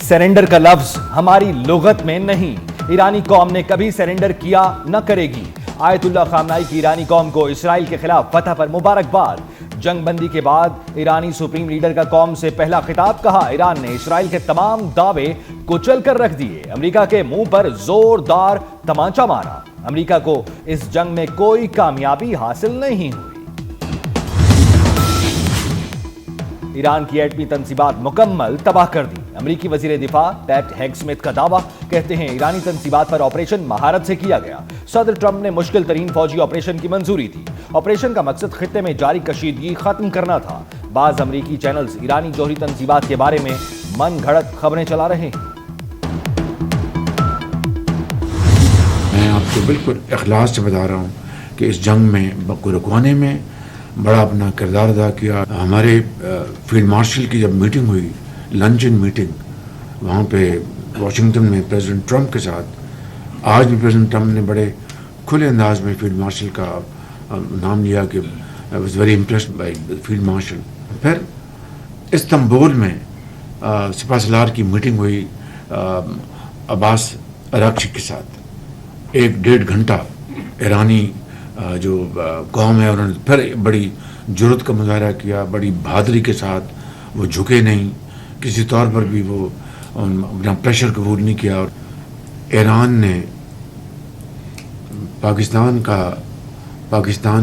Surrender کا لفظ ہماری لغت میں نہیں، ایرانی قوم نے کبھی سرنڈر کیا نہ کرے گی۔ آیت اللہ خامنائی کی ایرانی قوم کو اسرائیل کے خلاف فتح پر مبارکباد۔ جنگ بندی کے بعد ایرانی سپریم لیڈر کا قوم سے پہلا خطاب، کہا ایران نے اسرائیل کے تمام دعوے کچل کر رکھ دیے، امریکہ کے منہ پر زوردار تمانچہ مارا۔ امریکہ کو اس جنگ میں کوئی کامیابی حاصل نہیں ہوئی۔ ایران کی ایٹمی تنصیبات مکمل تباہ کر دی، امریکی وزیر دفاع پیٹ ہیگسمتھ کا دعویٰ، کہتے ہیں ایرانی تنصیبات پر آپریشن مہارت سے کیا گیا۔ صدر ٹرمپ نے مشکل ترین فوجی آپریشن کی منظوری دی۔ آپریشن کا مقصد خطے میں جاری کشیدگی ختم کرنا تھا۔ بعض امریکی چینلز ایرانی جوہری تنصیبات کے بارے میں من گھڑت خبریں چلا رہے ہیں۔ میں آپ کو بالکل اخلاص سے بتا رہا ہوں کہ اس جنگ میں رکوانے میں بڑا اپنا کردار ادا کیا۔ ہمارے فیلڈ مارشل کی جب میٹنگ ہوئی، لنچن میٹنگ، وہاں پہ واشنگٹن میں پریزیڈنٹ ٹرمپ کے ساتھ، آج بھی پریزیڈنٹ ٹرمپ نے بڑے کھلے انداز میں فیلڈ مارشل کا نام لیا کہ I was very impressed by field marshal. پھر استنبول میں سپاہ سالار کی میٹنگ ہوئی عباس اراغچی کے ساتھ، 1.5 گھنٹہ ایرانی جو قوم ہے انہوں نے پھر بڑی جرأت کا مظاہرہ کیا، بڑی بہادری کے ساتھ، وہ جھکے نہیں، کسی طور پر بھی وہ اپنا پریشر قبول نہیں کیا۔ اور ایران نے پاکستان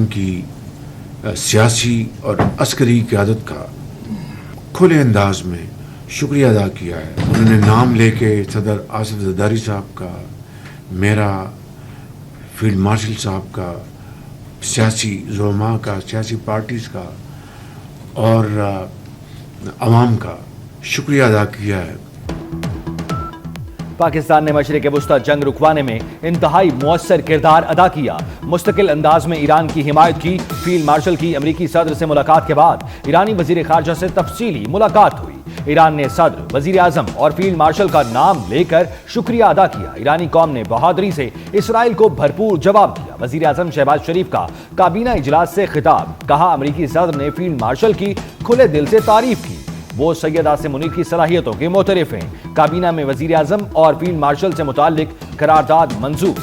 کی سیاسی اور عسکری قیادت کا کھلے انداز میں شکریہ ادا کیا ہے۔ انہوں نے نام لے کے صدر آصف زرداری صاحب کا، میرا، فیلڈ مارشل صاحب کا، سیاسی زعماء کا، سیاسی پارٹیز کا اور عوام کا شکریہ ادا کیا ہے۔ پاکستان نے مشرق وسطی جنگ رکوانے میں انتہائی مؤثر کردار ادا کیا، مستقل انداز میں ایران کی حمایت کی۔ فیلڈ مارشل کی امریکی صدر سے ملاقات کے بعد ایرانی وزیر خارجہ سے تفصیلی ملاقات ہوئی۔ ایران نے صدر، وزیر اعظم اور فیلڈ مارشل کا نام لے کر شکریہ ادا کیا۔ ایرانی قوم نے بہادری سے اسرائیل کو بھرپور جواب دیا۔ وزیر اعظم شہباز شریف کا کابینہ اجلاس سے خطاب، کہا امریکی صدر نے فیلڈ مارشل کی کھلے دل سے تعریف کی، وہ سید عاصم منیر کی صلاحیتوں کے معترف ہیں۔ کابینہ میں وزیر اعظم اور فیلڈ مارشل سے متعلق قرارداد منظور۔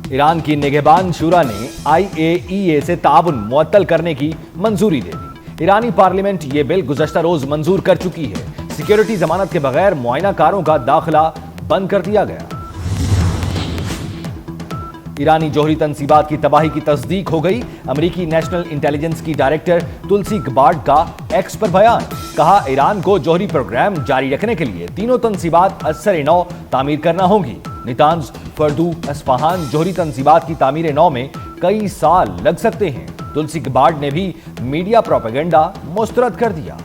ایران کی نگہبان شورا نے IAEA سے تعاون معطل کرنے کی منظوری دے دی۔ ایرانی پارلیمنٹ یہ بل گزشتہ روز منظور کر چکی ہے۔ سیکیورٹی ضمانت کے بغیر معائنہ کاروں کا داخلہ بند کر دیا گیا۔ ایرانی جوہری تنصیبات کی تباہی کی تصدیق ہو گئی، امریکی نیشنل انٹیلیجنس کی ڈائریکٹر تلسی گبارڈ کا ایکس پر بیان، کہا ایران کو جوہری پروگرام جاری رکھنے کے لیے تینوں تنصیبات از سر نو تعمیر کرنا ہوں گی۔ نتانز، فردو، اصفہان جوہری تنصیبات کی تعمیر نو میں کئی سال لگ سکتے ہیں۔ تلسی گبارڈ نے بھی میڈیا پروپیگنڈا مسترد کر دیا۔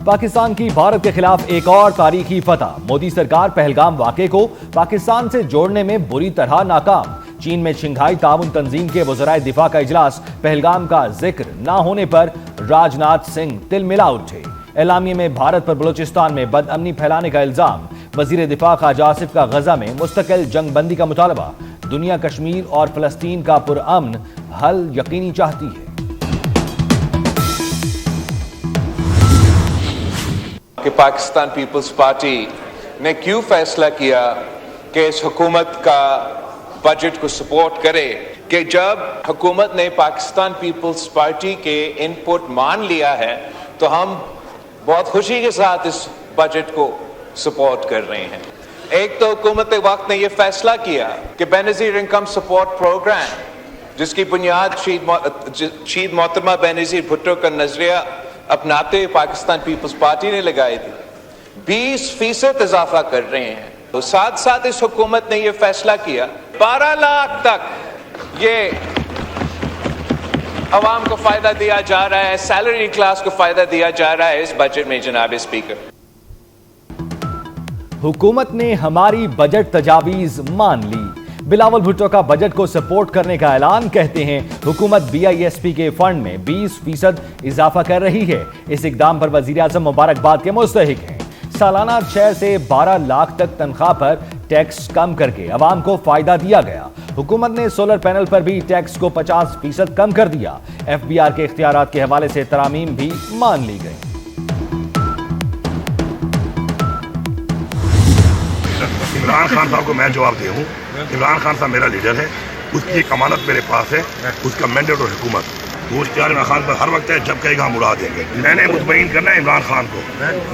پاکستان کی بھارت کے خلاف ایک اور تاریخی فتح، مودی سرکار پہلگام واقعے کو پاکستان سے جوڑنے میں بری طرح ناکام۔ چین میں شنگھائی تعاون تنظیم کے وزرائے دفاع کا اجلاس، پہلگام کا ذکر نہ ہونے پر راج ناتھ سنگھ تل ملا اٹھے۔ اعلامیے میں بھارت پر بلوچستان میں بد امنی پھیلانے کا الزام، وزیر دفاع خواجہ آصف کا غزہ میں مستقل جنگ بندی کا مطالبہ، دنیا کشمیر اور فلسطین کا پرامن حل یقینی چاہتی ہے۔ کہ پاکستان پیپلز پارٹی نے کیوں فیصلہ کیا کہ اس حکومت کا بجٹ کو سپورٹ کرے، کہ جب حکومت نے پاکستان پیپلز پارٹی کے ان پٹ مان لیا ہے تو ہم بہت خوشی کے ساتھ اس بجٹ کو سپورٹ کر رہے ہیں۔ ایک تو حکومت وقت نے یہ فیصلہ کیا کہ بے نظیر انکم سپورٹ پروگرام، جس کی بنیاد شہید محترمہ بے نظیر بھٹو کا نظریہ اپناتے ہوئے پاکستان پیپلز پارٹی نے لگائی تھی، 20% اضافہ کر رہے ہیں۔ تو ساتھ ساتھ اس حکومت نے یہ فیصلہ کیا 12 لاکھ تک یہ عوام کو فائدہ دیا جا رہا ہے، سیلری کلاس کو فائدہ دیا جا رہا ہے اس بجٹ میں۔ جناب اسپیکر، حکومت نے ہماری بجٹ تجاویز مان لی، بلاول بھٹو کا بجٹ کو سپورٹ کرنے کا اعلان، کہتے ہیں حکومت BISP کے فنڈ میں 20% اضافہ کر رہی ہے۔ اس اقدام پر وزیر اعظم مبارکباد کے مستحق ہیں۔ سالانہ 6 سے 12 لاکھ تک تنخواہ پر ٹیکس کم کر کے عوام کو فائدہ دیا گیا۔ حکومت نے سولر پینل پر بھی ٹیکس کو 50% کم کر دیا۔ ایف بی آر کے اختیارات کے حوالے سے ترامیم بھی مان لی گئی۔ عمران خان صاحب کو میں جواب دے ہوں، عمران خان صاحب میرا لیڈر ہے، اس کی ایک امانت میرے پاس ہے، اس کا مینڈیٹ اور حکومت وہ اختیار عمران خان پر ہر وقت ہے، جب کہے گا ہم اڑا دیں گے۔ میں نے مطمئن کرنا ہے عمران خان کو،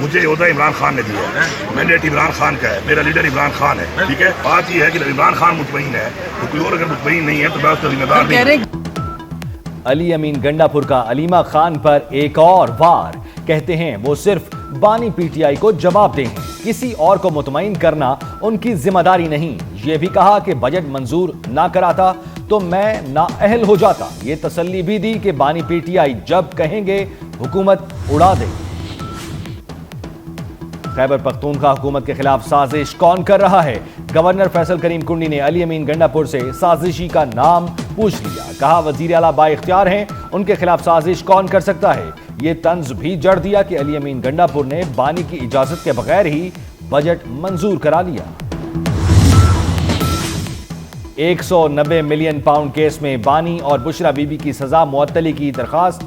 مجھے یہ عہدہ عمران خان نے دیا ہے، مینڈیٹ عمران خان کا ہے، میرا لیڈر عمران خان ہے، ٹھیک ہے۔ بات یہ ہے کہ عمران خان مطمئن ہے تو کوئی اور اگر مطمئن نہیں ہے تو میں اس کا ذمہ دار نہیں ہوں۔ علی امین گنڈا پور کا علیمہ خان پر ایک اور وار، کہتے ہیں وہ صرف بانی پی ٹی آئی کو جواب دیں ہیں، کسی اور کو مطمئن کرنا ان کی ذمہ داری نہیں۔ یہ بھی کہا کہ بجٹ منظور نہ کراتا تو میں نااہل ہو جاتا۔ یہ تسلی بھی دی کہ بانی پی ٹی آئی جب کہیں گے حکومت اڑا دے گی۔ خیبر پختونخوا حکومت کے خلاف سازش کون کر رہا ہے؟ گورنر فیصل کریم کنڈی نے علی امین گنڈا پور سے سازشی کا نام پوچھ لیا۔ کہا وزیر اعلیٰ با اختیار ہیں، ان کے خلاف سازش کون کر سکتا ہے؟ یہ طنز بھی جڑ دیا کہ علی امین گنڈا پور نے بانی کی اجازت کے بغیر ہی بجٹ منظور کرا لیا۔ 190 ملین پاؤنڈ کیس میں بانی اور بشرا بی بی کی سزا معطلی کی درخواست،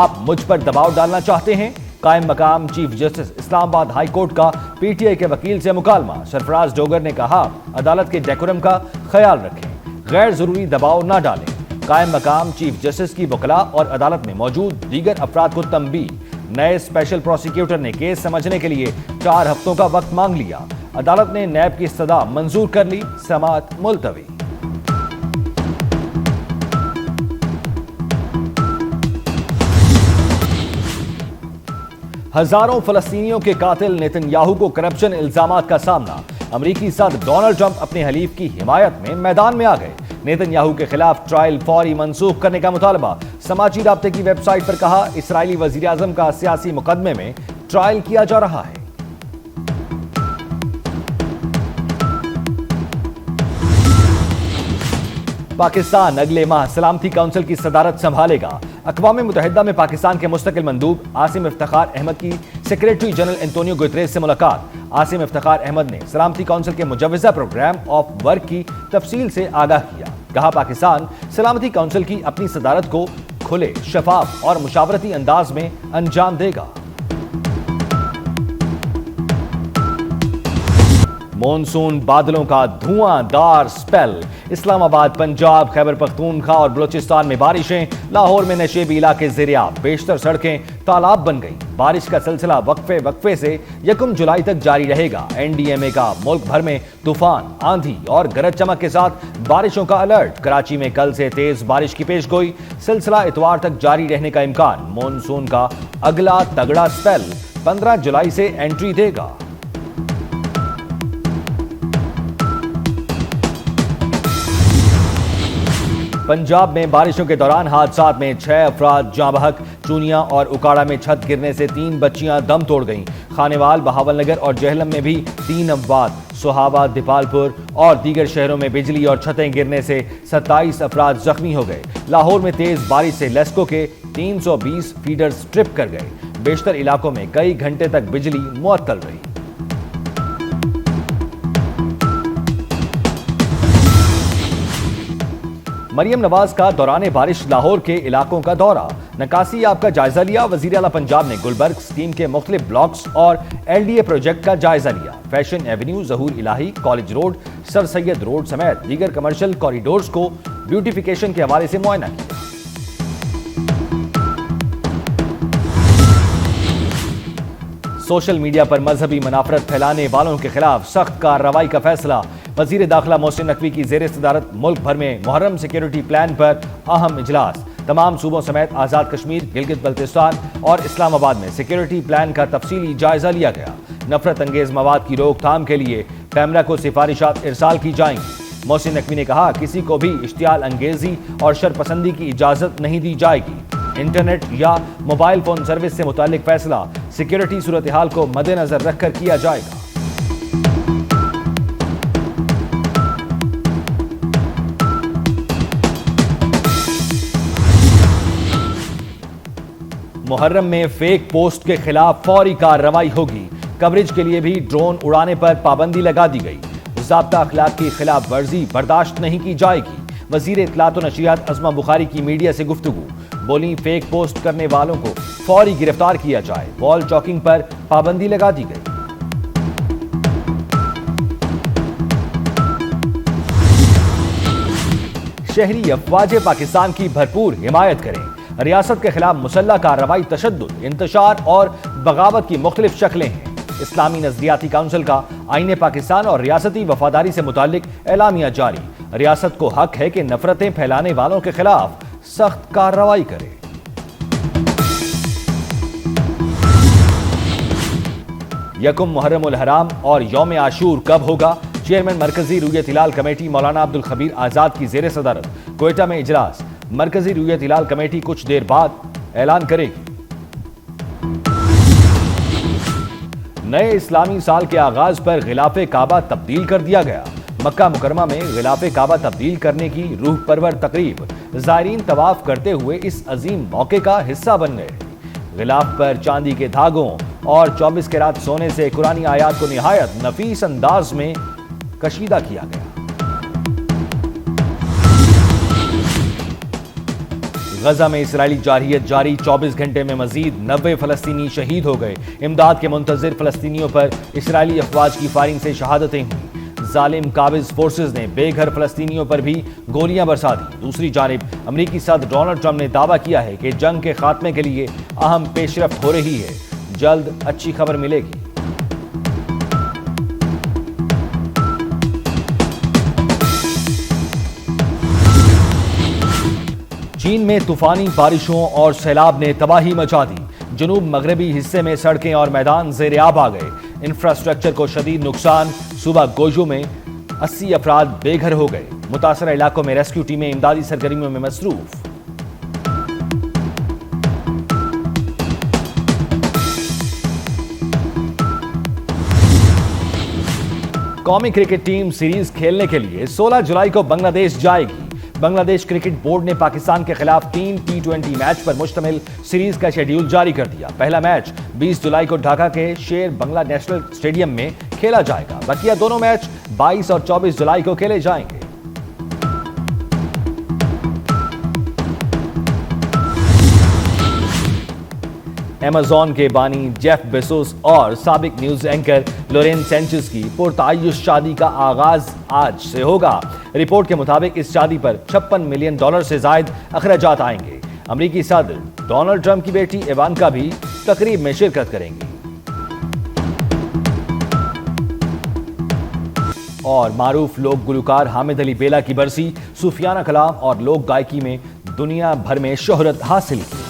آپ مجھ پر دباؤ ڈالنا چاہتے ہیں؟ قائم مقام چیف جسٹس اسلام آباد ہائی کورٹ کا پی ٹی آئی کے وکیل سے مکالمہ۔ سرفراز ڈوگر نے کہا عدالت کے ڈیکورم کا خیال رکھیں، غیر ضروری دباؤ نہ ڈالیں۔ قائم مقام چیف جسٹس کی وکلاء اور عدالت میں موجود دیگر افراد کو تنبیہ۔ نئے اسپیشل پروسیکیوٹر نے کیس سمجھنے کے لیے 4 ہفتوں کا وقت مانگ لیا۔ عدالت نے نیب کی استدعا منظور کر لی، سماعت ملتوی۔ ہزاروں فلسطینیوں کے قاتل نیتن یاہو کو کرپشن الزامات کا سامنا۔ امریکی صدر ڈونلڈ ٹرمپ اپنے حلیف کی حمایت میں میدان میں آ گئے۔ نیتن یاہو کے خلاف ٹرائل فوری منسوخ کرنے کا مطالبہ۔ سماجی رابطے کی ویب سائٹ پر کہا اسرائیلی وزیر اعظم کا سیاسی مقدمے میں ٹرائل کیا جا رہا ہے۔ پاکستان اگلے ماہ سلامتی کونسل کی صدارت سنبھالے گا۔ اقوام متحدہ میں پاکستان کے مستقل مندوب عاصم افتخار احمد کی سیکریٹری جنرل انٹونیو گوتریز سے ملاقات۔ عاصم افتخار احمد نے سلامتی کونسل کے مجوزہ پروگرام آف ورک کی تفصیل سے آگاہ کیا۔ کہا پاکستان سلامتی کونسل کی اپنی صدارت کو کھلے، شفاف اور مشاورتی انداز میں انجام دے گا۔ مونسون بادلوں کا دھواں دار سپیل۔ اسلام آباد، پنجاب، خیبر پختونخوا اور بلوچستان میں بارشیں۔ لاہور میں نشیبی علاقے زیر آب، بیشتر سڑکیں تالاب بن گئیں۔ بارش کا سلسلہ وقفے سے 1 جولائی تک جاری رہے گا۔ این ڈی ایم اے کا ملک بھر میں طوفان، آندھی اور گرج چمک کے ساتھ بارشوں کا الرٹ۔ کراچی میں کل سے تیز بارش کی پیش گوئی، سلسلہ اتوار تک جاری رہنے کا امکان۔ مونسون کا اگلا تگڑا سپیل 15 جولائی سے انٹری دے گا۔ پنجاب میں بارشوں کے دوران حادثات میں 6 افراد جاں بحق۔ چونیا اور اکاڑا میں چھت گرنے سے 3 بچیاں دم توڑ گئیں۔ خانیوال، بہاول نگر اور جہلم میں بھی 3 اموات۔ سوہاوا، دیپال پور اور دیگر شہروں میں بجلی اور چھتیں گرنے سے 27 افراد زخمی ہو گئے۔ لاہور میں تیز بارش سے لیسکو کے 320 فیڈرز ٹرپ کر گئے۔ بیشتر علاقوں میں کئی گھنٹے تک بجلی معطل رہی۔ مریم نواز کا دوران بارش لاہور کے علاقوں کا دورہ۔ نکاسی آپ کا جائزہ لیا۔ وزیر اعلیٰ پنجاب نے گلبرگ اسکیم کے مختلف بلاکس اور ایل ڈی اے پروجیکٹ کا جائزہ لیا۔ فیشن ایونیو، ظہور الہی، کالج روڈ، سر سید روڈ سمیت دیگر کمرشل کوریڈورز کو بیوٹیفیکیشن کے حوالے سے معائنہ کیا۔ سوشل میڈیا پر مذہبی منافرت پھیلانے والوں کے خلاف سخت کارروائی کا فیصلہ۔ وزیر داخلہ محسن نقوی کی زیر صدارت ملک بھر میں محرم سیکیورٹی پلان پر اہم اجلاس۔ تمام صوبوں سمیت آزاد کشمیر، گلگت بلتستان اور اسلام آباد میں سیکیورٹی پلان کا تفصیلی جائزہ لیا گیا۔ نفرت انگیز مواد کی روک تھام کے لیے پیمرا کو سفارشات ارسال کی جائیں گی۔ محسن نقوی نے کہا کسی کو بھی اشتعال انگیزی اور شرپسندی کی اجازت نہیں دی جائے گی۔ انٹرنیٹ یا موبائل فون سروس سے متعلق فیصلہ سیکیورٹی صورتحال کو مد نظر رکھ کر کیا جائے گا۔ محرم میں فیک پوسٹ کے خلاف فوری کارروائی ہوگی۔ کوریج کے لیے بھی ڈرون اڑانے پر پابندی لگا دی گئی۔ ضابطہ اخلاق کی خلاف ورزی برداشت نہیں کی جائے گی۔ وزیر اطلاعات و نشریات عظمہ بخاری کی میڈیا سے گفتگو، بولی فیک پوسٹ کرنے والوں کو فوری گرفتار کیا جائے، وال چاکنگ پر پابندی لگا دی گئی۔ شہری افواج پاکستان کی بھرپور حمایت کریں۔ ریاست کے خلاف مسلح کارروائی، تشدد، انتشار اور بغاوت کی مختلف شکلیں ہیں۔ اسلامی نظریاتی کونسل کا آئین پاکستان اور ریاستی وفاداری سے متعلق اعلامیہ جاری۔ ریاست کو حق ہے کہ نفرتیں پھیلانے والوں کے خلاف سخت کارروائی کرے۔ یکم محرم الحرام اور یوم عاشور کب ہوگا؟ چیئرمین مرکزی رویت ہلال کمیٹی مولانا عبدالخبیر آزاد کی زیر صدارت کوئٹہ میں اجلاس۔ مرکزی رویت ہلال کمیٹی کچھ دیر بعد اعلان کرے گی۔ نئے اسلامی سال کے آغاز پر غلاف کعبہ تبدیل کر دیا گیا۔ مکہ مکرمہ میں غلاف کعبہ تبدیل کرنے کی روح پرور تقریب، زائرین طواف کرتے ہوئے اس عظیم موقع کا حصہ بن گئے۔ غلاف پر چاندی کے دھاگوں اور 24 کیرات سونے سے قرآنی آیات کو نہایت نفیس انداز میں کشیدہ کیا گیا۔ غزہ میں اسرائیلی جارحیت جاری، 24 گھنٹے میں مزید 90 فلسطینی شہید ہو گئے۔ امداد کے منتظر فلسطینیوں پر اسرائیلی افواج کی فائرنگ سے شہادتیں ہوئیں۔ ظالم قابض فورسز نے بے گھر فلسطینیوں پر بھی گولیاں برسا دی۔ دوسری جانب امریکی صدر ڈونلڈ ٹرمپ نے دعویٰ کیا ہے کہ جنگ کے خاتمے کے لیے اہم پیش رفت ہو رہی ہے، جلد اچھی خبر ملے گی۔ چین میں طوفانی بارشوں اور سیلاب نے تباہی مچا دی۔ جنوب مغربی حصے میں سڑکیں اور میدان زیر آب آ گئے۔ انفراسٹرکچر کو شدید نقصان، صوبہ گوجو میں 80 افراد بے گھر ہو گئے۔ متاثرہ علاقوں میں ریسکیو ٹیمیں امدادی سرگرمیوں میں مصروف۔ قومی کرکٹ ٹیم سیریز کھیلنے کے لیے 16 جولائی کو بنگلہ دیش جائے گی۔ بنگلہ دیش کرکٹ بورڈ نے پاکستان کے خلاف 3 T20 میچ پر مشتمل سیریز کا شیڈیول جاری کر دیا۔ پہلا میچ 20 جولائی کو ڈھاکہ کے شیر بنگلہ نیشنل اسٹیڈیم میں کھیلا جائے گا۔ بقیہ دونوں میچ 22 اور 24 جولائی کو کھیلے جائیں گے۔ ایمیزون کے بانی جیف بیزوس اور سابق نیوز اینکر لورین سینچز کی پرتعیش شادی کا آغاز آج سے ہوگا۔ رپورٹ کے مطابق اس شادی پر $56 ملین سے زائد اخراجات آئیں گے۔ امریکی صدر ڈونلڈ ٹرمپ کی بیٹی ایوانکا بھی تقریب میں شرکت کریں گی۔ اور معروف لوک گلوکار حامد علی بیلا کی برسی، صوفیانہ کلام اور لوک گائکی میں دنیا بھر میں شہرت حاصل کی۔